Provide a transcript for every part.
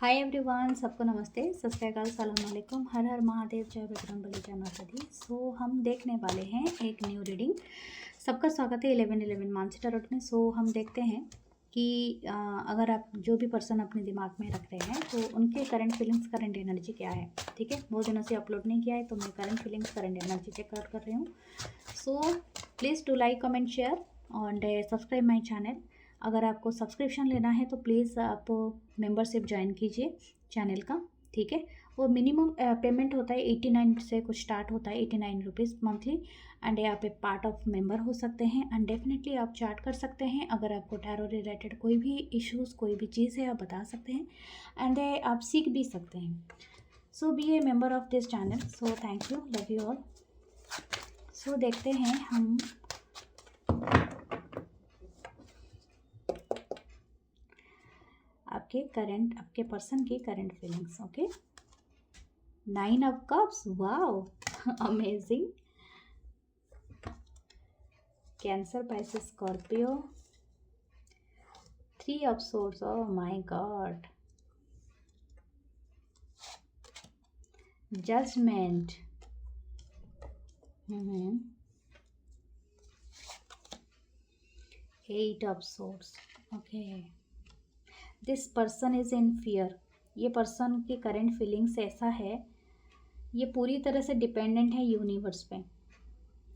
Hi everyone, सबको नमस्ते, सत श्री अकाल, सलाम अलैकुम, हर हर महादेव, जय बजरंगबली, जय माता दी। सो हम देखने वाले हैं एक न्यू रीडिंग। सबका स्वागत है 11/11 मानसी टैरोट में। सो हम देखते हैं कि अगर आप जो भी पर्सन अपने दिमाग में रख रहे हैं तो उनके करंट फीलिंग्स, करंट एनर्जी क्या है। ठीक है, बहुत दिनों से अपलोड नहीं किया है तो मैं current feelings, current energy check कर रही हूँ। So please do like, comment, share and subscribe my channel. अगर आपको सब्सक्रिप्शन लेना है तो प्लीज़ आप मेंबरशिप ज्वाइन कीजिए चैनल का। ठीक है, वो मिनिमम पेमेंट होता है 89 से कुछ स्टार्ट होता है, 89 रुपीज़ मंथली। एंड आप एक पार्ट ऑफ मेंबर हो सकते हैं एंड डेफिनेटली आप चैट कर सकते हैं। अगर आपको टैरो रिलेटेड कोई भी इश्यूज़, कोई भी चीज़ है, आप बता सकते हैं एंड आप सीख भी सकते हैं। So be a member of this channel. So thank you, love you all. So देखते हैं हम आपके पर्सन की current feelings. Okay, 9 of cups, wow amazing. Cancer, Pisces, Scorpio, 3 of swords, oh my god, judgment, 8 of swords. Okay, this person is in fear. ये person की current feelings ऐसा है, ये पूरी तरह से डिपेंडेंट है यूनिवर्स पे।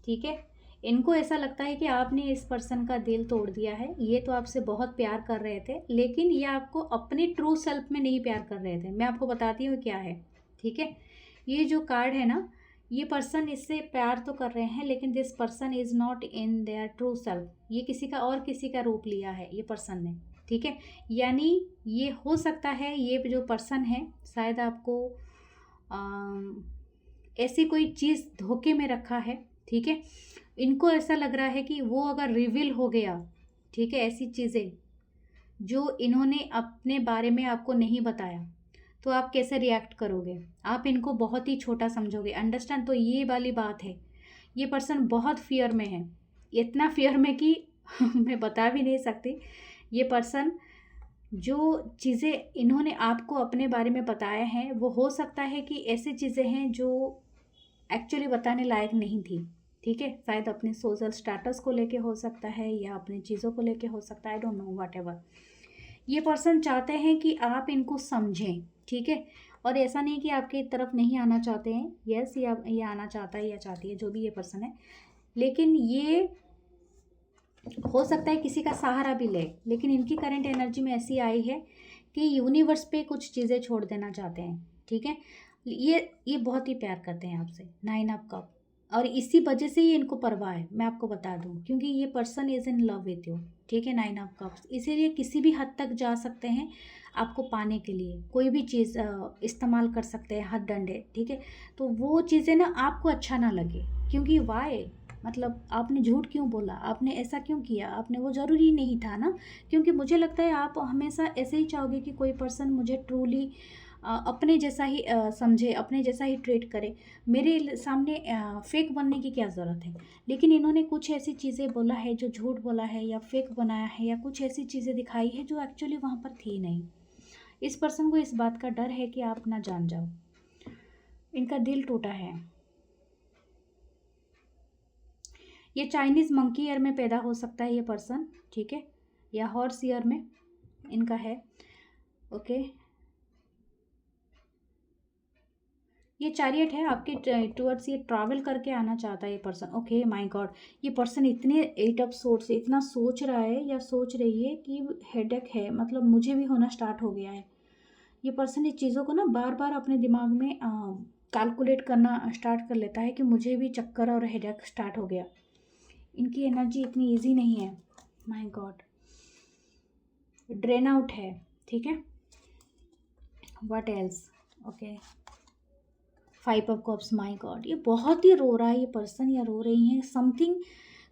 ठीक है, इनको ऐसा लगता है कि आपने इस पर्सन का दिल तोड़ दिया है। ये तो आपसे बहुत प्यार कर रहे थे, लेकिन ये आपको अपने ट्रू सेल्फ में नहीं प्यार कर रहे थे। मैं आपको बताती हूँ क्या है। ठीक है, ये जो कार्ड है ना, ये पर्सन इससे प्यार तो कर रहे हैं लेकिन this person is not in their true self. ये किसी का रूप लिया है ये पर्सन ने। ठीक है, यानी ये हो सकता है ये जो पर्सन है शायद आपको ऐसी कोई चीज़ धोखे में रखा है। ठीक है, इनको ऐसा लग रहा है कि वो अगर रिवील हो गया, ठीक है, ऐसी चीज़ें जो इन्होंने अपने बारे में आपको नहीं बताया, तो आप कैसे रिएक्ट करोगे। आप इनको बहुत ही छोटा समझोगे। अंडरस्टैंड, तो ये वाली बात है। ये पर्सन बहुत फियर में है, इतना फियर में कि मैं बता भी नहीं सकती। ये पर्सन जो चीज़ें इन्होंने आपको अपने बारे में बताया है, वो हो सकता है कि ऐसी चीज़ें हैं जो एक्चुअली बताने लायक नहीं थी। ठीक है, शायद अपने सोशल स्टेटस को लेके हो सकता है या अपनी चीज़ों को लेके हो सकता है, I don't know, what ever. ये पर्सन चाहते हैं कि आप इनको समझें। ठीक है, और ऐसा नहीं कि आपकी तरफ नहीं आना चाहते हैं। यस, ये आना चाहता है या चाहती है, जो भी ये पर्सन है, लेकिन ये हो सकता है किसी का सहारा भी ले। लेकिन इनकी करंट एनर्जी में ऐसी आई है कि यूनिवर्स पे कुछ चीज़ें छोड़ देना चाहते हैं। ठीक है, ये बहुत ही प्यार करते हैं आपसे, 9 ऑफ कप, और इसी वजह से ही इनको परवाह है। मैं आपको बता दूं, क्योंकि ये person is in love with you. ठीक है, 9 ऑफ कप्स, इसीलिए किसी भी हद तक जा सकते हैं आपको पाने के लिए। कोई भी चीज़ इस्तेमाल कर सकते हैं, हद डंडे। ठीक है, तो वो चीज़ें ना आपको अच्छा ना लगे, क्योंकि वाई, मतलब आपने झूठ क्यों बोला, आपने ऐसा क्यों किया, आपने वो ज़रूरी नहीं था ना। क्योंकि मुझे लगता है आप हमेशा ऐसे ही चाहोगे कि कोई पर्सन मुझे ट्रूली अपने जैसा ही समझे, अपने जैसा ही ट्रीट करे। मेरे सामने फेक बनने की क्या ज़रूरत है। लेकिन इन्होंने कुछ ऐसी चीज़ें बोला है जो झूठ बोला है या फेक बनाया है, या कुछ ऐसी चीज़ें दिखाई है जो एक्चुअली वहाँ पर थी नहीं। इस पर्सन को इस बात का डर है कि आप ना जान जाओ। इनका दिल टूटा है। ये चाइनीज़ मंकी ईयर में पैदा हो सकता है ये पर्सन। ठीक है, या हॉर्स ईयर में इनका है। ओके, ये चैरियट है आपके टुवर्ड्स, ये ट्रैवल करके आना चाहता है ये पर्सन। ओके माय गॉड, ये पर्सन इतने 8 ऑफ सोर्ड्स से इतना सोच रहा है या सोच रही है कि हेडेक है, मतलब मुझे भी होना स्टार्ट हो गया है। ये पर्सन इस चीज़ों को ना बार बार अपने दिमाग में कैलकुलेट करना स्टार्ट कर लेता है कि मुझे भी चक्कर और हेडेक स्टार्ट हो गया। इनकी एनर्जी इतनी ईजी नहीं है, माय गॉड, ड्रेन आउट है। ठीक है, what else. Okay, 5 of cups, my God, ये बहुत ही रो रहा है ये पर्सन, या रो रही हैं। समथिंग,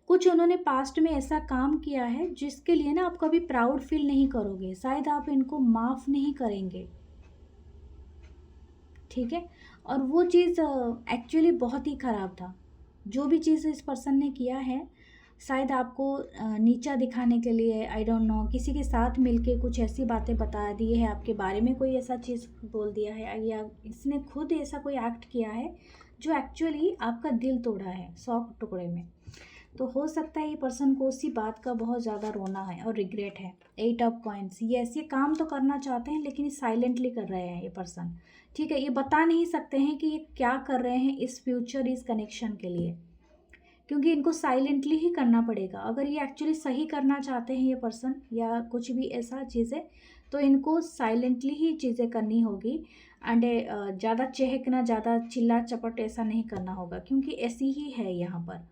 कुछ उन्होंने पास्ट में ऐसा काम किया है जिसके लिए ना आप कभी प्राउड फील नहीं करोगे। शायद आप इनको माफ़ नहीं करेंगे। ठीक है, और वो चीज़ एक्चुअली बहुत ही ख़राब था। जो भी चीज़ इस पर्सन ने किया है शायद आपको नीचा दिखाने के लिए, आई डोंट नो, किसी के साथ मिलके कुछ ऐसी बातें बता दी है आपके बारे में, कोई ऐसा चीज़ बोल दिया है, या इसने खुद ऐसा कोई एक्ट किया है जो एक्चुअली आपका दिल तोड़ा है 100 टुकड़े में। तो हो सकता है ये पर्सन को उसी बात का बहुत ज़्यादा रोना है और रिग्रेट है। 8 ऑफ कॉइन्स, ये ऐसे काम तो करना चाहते हैं लेकिन साइलेंटली कर रहे हैं ये पर्सन, ठीक है। ये बता नहीं सकते हैं कि ये क्या कर रहे हैं इस फ्यूचर, इस कनेक्शन के लिए, क्योंकि इनको साइलेंटली ही करना पड़ेगा। अगर ये एक्चुअली सही करना चाहते हैं ये पर्सन या कुछ भी ऐसा चीज़ें, तो इनको साइलेंटली ही चीज़ें करनी होगी। एंड ज़्यादा चहकना, ज़्यादा चिल्ला चपट ऐसा नहीं करना होगा, क्योंकि ऐसी ही है यहाँ पर।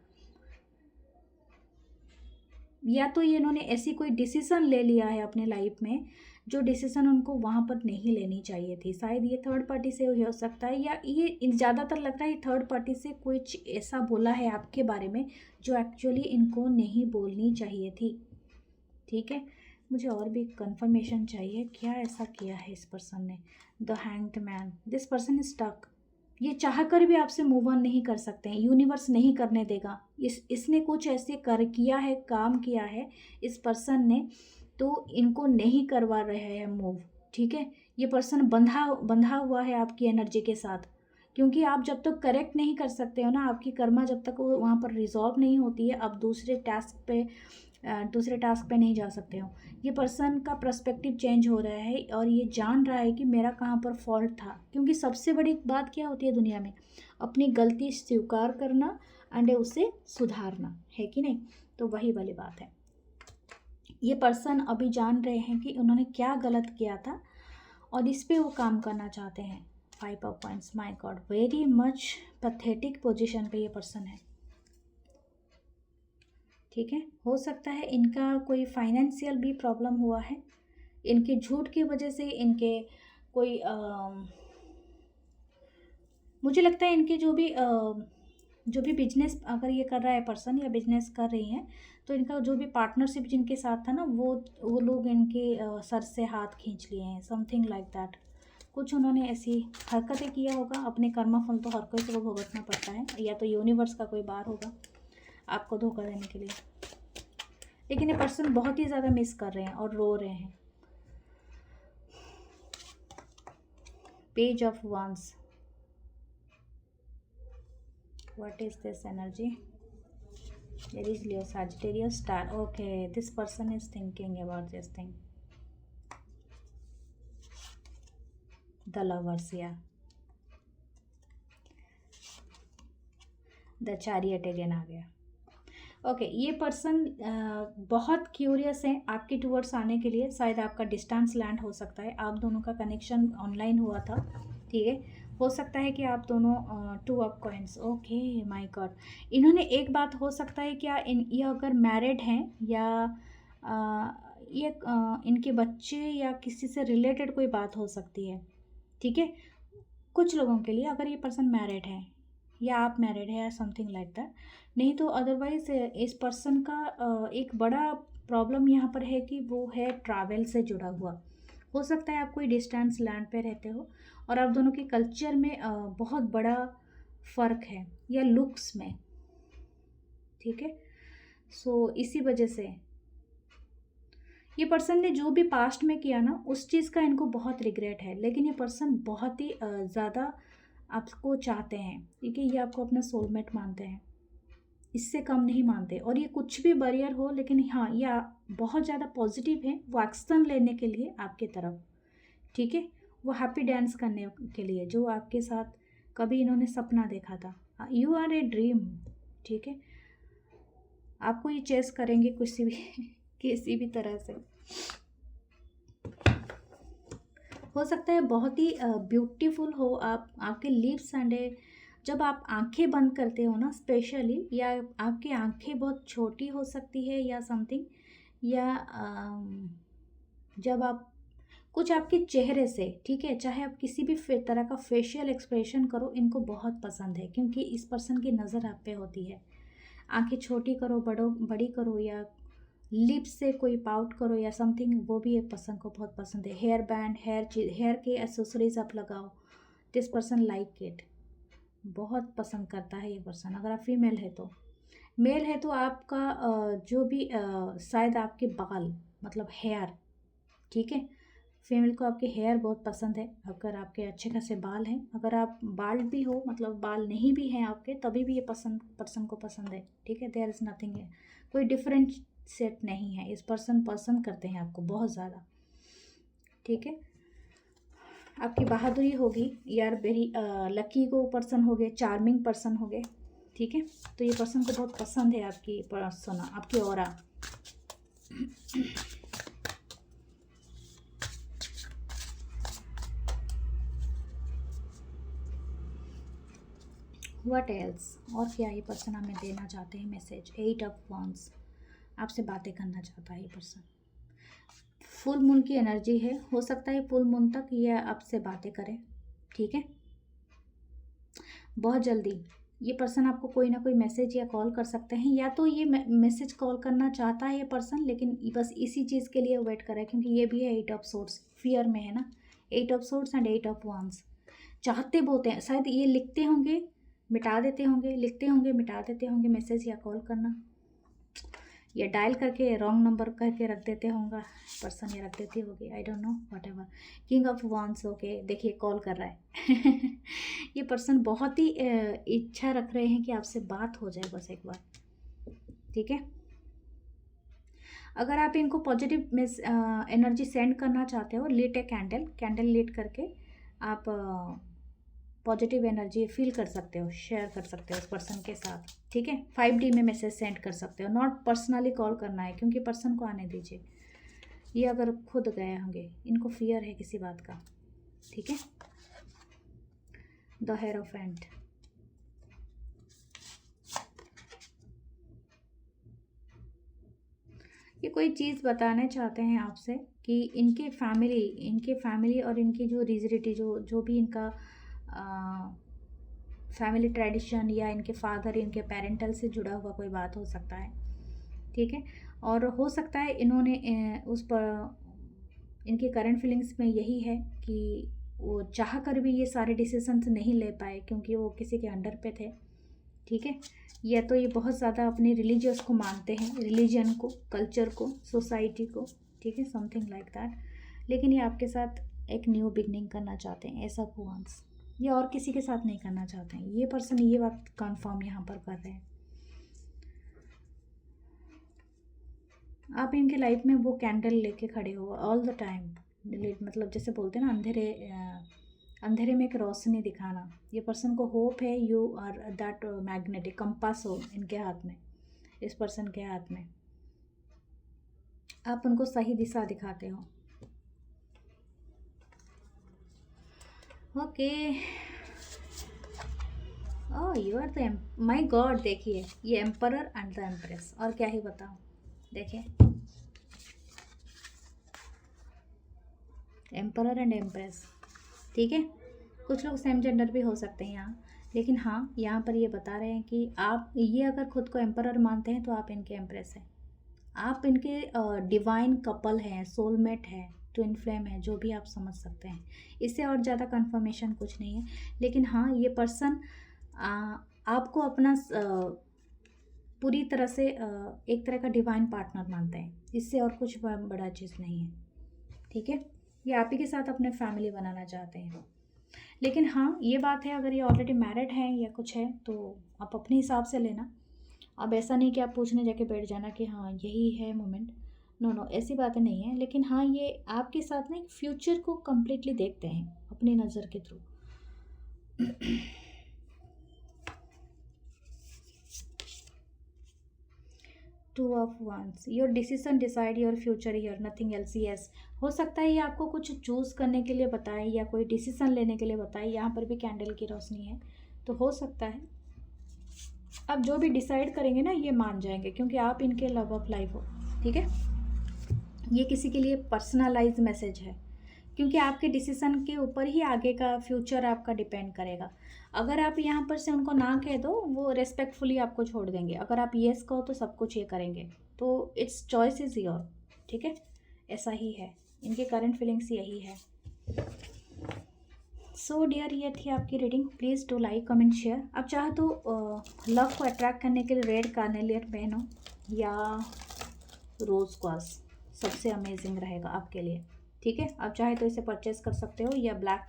या तो ये इन्होंने ऐसी कोई डिसीज़न ले लिया है अपने लाइफ में जो डिसीज़न उनको वहाँ पर नहीं लेनी चाहिए थी। शायद ये थर्ड पार्टी से हो सकता है, या ये ज़्यादातर लगता है ये थर्ड पार्टी से कुछ ऐसा बोला है आपके बारे में जो एक्चुअली इनको नहीं बोलनी चाहिए थी, ठीक है। मुझे और भी कंफर्मेशन चाहिए, क्या ऐसा किया है इस पर्सन ने। The hanged man, this person is stuck. ये चाहकर भी आपसे मूव ऑन नहीं कर सकते हैं, यूनिवर्स नहीं करने देगा। इसने कुछ ऐसे कर किया है, काम किया है इस पर्सन ने, तो इनको नहीं करवा रहे हैं मूव, ठीक है। ये पर्सन बंधा बंधा हुआ है आपकी एनर्जी के साथ, क्योंकि आप जब तक करेक्ट नहीं कर सकते हो ना, आपकी कर्मा जब तक वो वहाँ पर रिजॉल्व नहीं होती है, आप दूसरे टास्क पे नहीं जा सकते हो। ये पर्सन का पर्सपेक्टिव चेंज हो रहा है और ये जान रहा है कि मेरा कहाँ पर फॉल्ट था, क्योंकि सबसे बड़ी बात क्या होती है दुनिया में, अपनी गलती स्वीकार करना एंड उसे सुधारना, है कि नहीं। तो वही वाली बात है। ये पर्सन अभी जान रहे हैं कि उन्होंने क्या गलत किया था और इस पे वो काम करना चाहते हैं। 5 of points, my God, very much pathetic position पे ये पर्सन है, ठीक है। हो सकता है इनका कोई फाइनेंशियल भी प्रॉब्लम हुआ है, इनके झूठ की वजह से, इनके कोई मुझे लगता है इनके जो भी बिजनेस अगर ये कर रहा है पर्सन या बिजनेस कर रही हैं, तो इनका जो भी पार्टनरशिप जिनके साथ था ना, वो लोग इनके सर से हाथ खींच लिए हैं, समथिंग लाइक दैट। कुछ उन्होंने ऐसी हरकतें किया होगा। अपने कर्मा फल तो हर कोई को भुगतना पड़ता है, या तो यूनिवर्स का कोई बार होगा आपको धोखा देने के लिए। लेकिन ये पर्सन बहुत ही ज़्यादा मिस कर रहे हैं और रो रहे हैं। Page of wands, what is this energy? Aries, Leo, Sagittarius, Star. Okay, this person is thinking about this thing. The Lovers, yeah. The Chariot again आ गया। ओके, ये पर्सन बहुत क्यूरियस है आपके टूवर्ड्स आने के लिए। शायद आपका डिस्टेंस लैंड हो सकता है, आप दोनों का कनेक्शन ऑनलाइन हुआ था, ठीक है। हो सकता है कि आप दोनों 2 of coins, okay my God. इन्होंने एक बात हो सकता है क्या, ये अगर मैरिड हैं या ये इनके बच्चे या किसी से रिलेटेड कोई बात हो सकती है, ठीक है। कुछ लोगों के लिए अगर ये पर्सन मैरिड है या आप मैरिड है या समथिंग लाइक दैट, नहीं तो अदरवाइज इस पर्सन का एक बड़ा प्रॉब्लम यहाँ पर है कि वो है ट्रैवल से जुड़ा हुआ। हो सकता है आप कोई डिस्टेंस लैंड पे रहते हो और आप दोनों के कल्चर में बहुत बड़ा फ़र्क है, या लुक्स में, ठीक है। सो इसी वजह से ये पर्सन ने जो भी पास्ट में किया ना, उस चीज़ का इनको बहुत रिग्रेट है। लेकिन ये पर्सन बहुत ही ज़्यादा आपको चाहते हैं, ठीक है। ये आपको अपना सोलमेट मानते हैं, इससे कम नहीं मानते। और ये कुछ भी बैरियर हो, लेकिन हाँ, ये बहुत ज़्यादा पॉजिटिव है वो एक्शन लेने के लिए आपके तरफ, ठीक है। वो हैप्पी डांस करने के लिए जो आपके साथ कभी इन्होंने सपना देखा था। यू आर ए ड्रीम, ठीक है। आपको ये चेस करेंगे किसी भी किसी भी तरह से। हो सकता है बहुत ही ब्यूटीफुल हो आप, आपके लिप्स एंड जब आप आंखें बंद करते हो ना स्पेशली, या आपकी आंखें बहुत छोटी हो सकती है या समथिंग, या जब आप कुछ आपके चेहरे से, ठीक है, चाहे आप किसी भी तरह का फेशियल एक्सप्रेशन करो, इनको बहुत पसंद है, क्योंकि इस पर्सन की नज़र आप पे होती है। आंखें छोटी करो, बड़ी करो, या लिप्स से कोई पाउट करो या समथिंग, वो भी एक पर्सन को बहुत पसंद है। हेयर बैंड, हेयर के एसेसरीज आप लगाओ, दिस पर्सन लाइक इट, बहुत पसंद करता है ये पर्सन, अगर आप फीमेल है तो। मेल है तो आपका जो भी शायद आपके बाल मतलब हेयर, ठीक है। फीमेल को आपके हेयर बहुत पसंद है, अगर आपके अच्छे खासे बाल हैं। अगर आप बाल्ड भी हो, मतलब बाल नहीं भी हैं आपके, तभी भी ये पसंद पर्सन को पसंद है, ठीक है। देयर इज़ नथिंग है, कोई डिफरेंट सेट नहीं है। इस पर्सन पसंद करते हैं आपको बहुत ज़्यादा, ठीक है। आपकी बहादुरी होगी यार, वेरी लकी को पर्सन हो गए, चार्मिंग पर्सन हो गए, ठीक है। तो ये पर्सन को बहुत पसंद है आपकी पर्सोना, आपकी ऑरा। व्हाट एल्स, और क्या ये पर्सन हमें देना चाहते हैं मैसेज। 8 ऑफ वांड्स, आपसे बातें करना चाहता है ये पर्सन। फुल मून की एनर्जी है, हो सकता है फुल मून तक ये आपसे बातें करें, ठीक है। बहुत जल्दी ये पर्सन आपको कोई ना कोई मैसेज या कॉल कर सकते हैं, या तो ये मैसेज कॉल करना चाहता है ये पर्सन, लेकिन बस इसी चीज़ के लिए वेट कर रहा है, क्योंकि ये भी है 8 ऑफ सोर्ड्स, फियर में है ना। 8 of swords and 8 of wands, चाहते बहुत हैं। शायद ये लिखते होंगे, मिटा देते होंगे, लिखते होंगे, मिटा देते होंगे मैसेज या कॉल करना, या डायल करके रॉन्ग नंबर करके रख देते होंगे पर्सन, या रख देती होगी, I don't know, what ever. King of wands, okay, देखिए कॉल कर रहा है। ये पर्सन बहुत ही इच्छा रख रहे हैं कि आपसे बात हो जाए बस एक बार, ठीक है। अगर आप इनको पॉजिटिव एनर्जी सेंड करना चाहते हो, लीट ए कैंडल लीट करके आप पॉजिटिव एनर्जी फील कर सकते हो, शेयर कर सकते हो उस पर्सन के साथ, ठीक है। 5D में मैसेज सेंड कर सकते हो, नॉट पर्सनली कॉल करना है, क्योंकि पर्सन को आने दीजिए। ये अगर खुद गए होंगे, इनको फियर है किसी बात का, ठीक है। द हेरोफेंट, ये कोई चीज़ बताना चाहते हैं आपसे कि इनके फैमिली और इनकी जो रिजरिटी, जो भी इनका फैमिली ट्रेडिशन, या इनके फादर, इनके पेरेंटल से जुड़ा हुआ कोई बात हो सकता है, ठीक है। और हो सकता है इन्होंने उस पर, इनकी करंट फीलिंग्स में यही है कि वो चाह कर भी ये सारे डिसीजंस नहीं ले पाए, क्योंकि वो किसी के अंडर पे थे, ठीक है। या तो ये बहुत ज़्यादा अपने रिलीजियस को मानते हैं, रिलीजन को, कल्चर को, सोसाइटी को, ठीक है, समथिंग लाइक दैट। लेकिन ये आपके साथ एक न्यू बिगनिंग करना चाहते हैं, ऐसा वांट्स। ये और किसी के साथ नहीं करना चाहते हैं ये पर्सन, ये बात कंफर्म यहाँ पर कर रहे हैं। आप इनके लाइफ में वो कैंडल लेके खड़े हो ऑल द टाइम, मतलब जैसे बोलते हैं ना, अंधेरे में एक रोशनी दिखाना। ये पर्सन को होप है you are that magnetic compass हो इनके हाथ में, इस पर्सन के हाथ में, आप उनको सही दिशा दिखाते हो, okay. Oh you are the my god, देखिए ये एम्परर एंड द एम्प्रेस, और क्या ही बताऊँ, देखिए एम्परर एंड एम्प्रेस, ठीक है। कुछ लोग सेम जेंडर भी हो सकते हैं यहाँ, लेकिन हाँ यहाँ पर ये बता रहे हैं कि आप ये अगर खुद को एम्परर मानते हैं तो आप इनके एम्प्रेस हैं, आप इनके डिवाइन कपल हैं, सोलमेट है, ट्विन फ्लेम है, जो भी आप समझ सकते हैं। इससे और ज़्यादा कंफर्मेशन कुछ नहीं है, लेकिन हाँ ये पर्सन आपको अपना पूरी तरह से एक तरह का डिवाइन पार्टनर मानते हैं, इससे और कुछ बड़ा चीज़ नहीं है, ठीक है। ये आप ही के साथ अपने फैमिली बनाना चाहते हैं, लेकिन हाँ ये बात है, अगर ये ऑलरेडी मैरिड हैं या कुछ है तो आप अपने हिसाब से लेना। अब ऐसा नहीं कि आप पूछने जाके बैठ जाना कि हाँ यही है मोमेंट, नो ऐसी बातें नहीं है। लेकिन हाँ ये आपके साथ ना एक फ्यूचर को कम्प्लीटली देखते हैं अपनी नज़र के through. Two of wands, your decision decide your future here, nothing else. Yes, हो सकता है ये आपको कुछ चूज़ करने के लिए बताए या कोई डिसीजन लेने के लिए बताए। यहाँ पर भी कैंडल की रोशनी है, तो हो सकता है आप जो भी डिसाइड करेंगे ना ये मान जाएंगे, क्योंकि आप इनके लव ऑफ लाइफ हो, ठीक है। ये किसी के लिए पर्सनलाइज मैसेज है, क्योंकि आपके डिसीजन के ऊपर ही आगे का फ्यूचर आपका डिपेंड करेगा। अगर आप यहाँ पर से उनको ना कह दो, वो रेस्पेक्टफुली आपको छोड़ देंगे। अगर आप येस कहो तो सब कुछ ये करेंगे, तो इट्स चॉइस इज़ योर, ठीक है। ऐसा ही है, इनके करंट फीलिंग्स यही है। सो डियर, ये थी आपकी reading. Please do like comment share. अब चाहे तो लव को अट्रैक्ट करने के लिए रेड कार्नेलियर पहनो या रोज़ क्वास, सबसे अमेजिंग रहेगा आपके लिए। ठीक है, आप चाहे तो इसे परचेस कर सकते हो या ब्लैक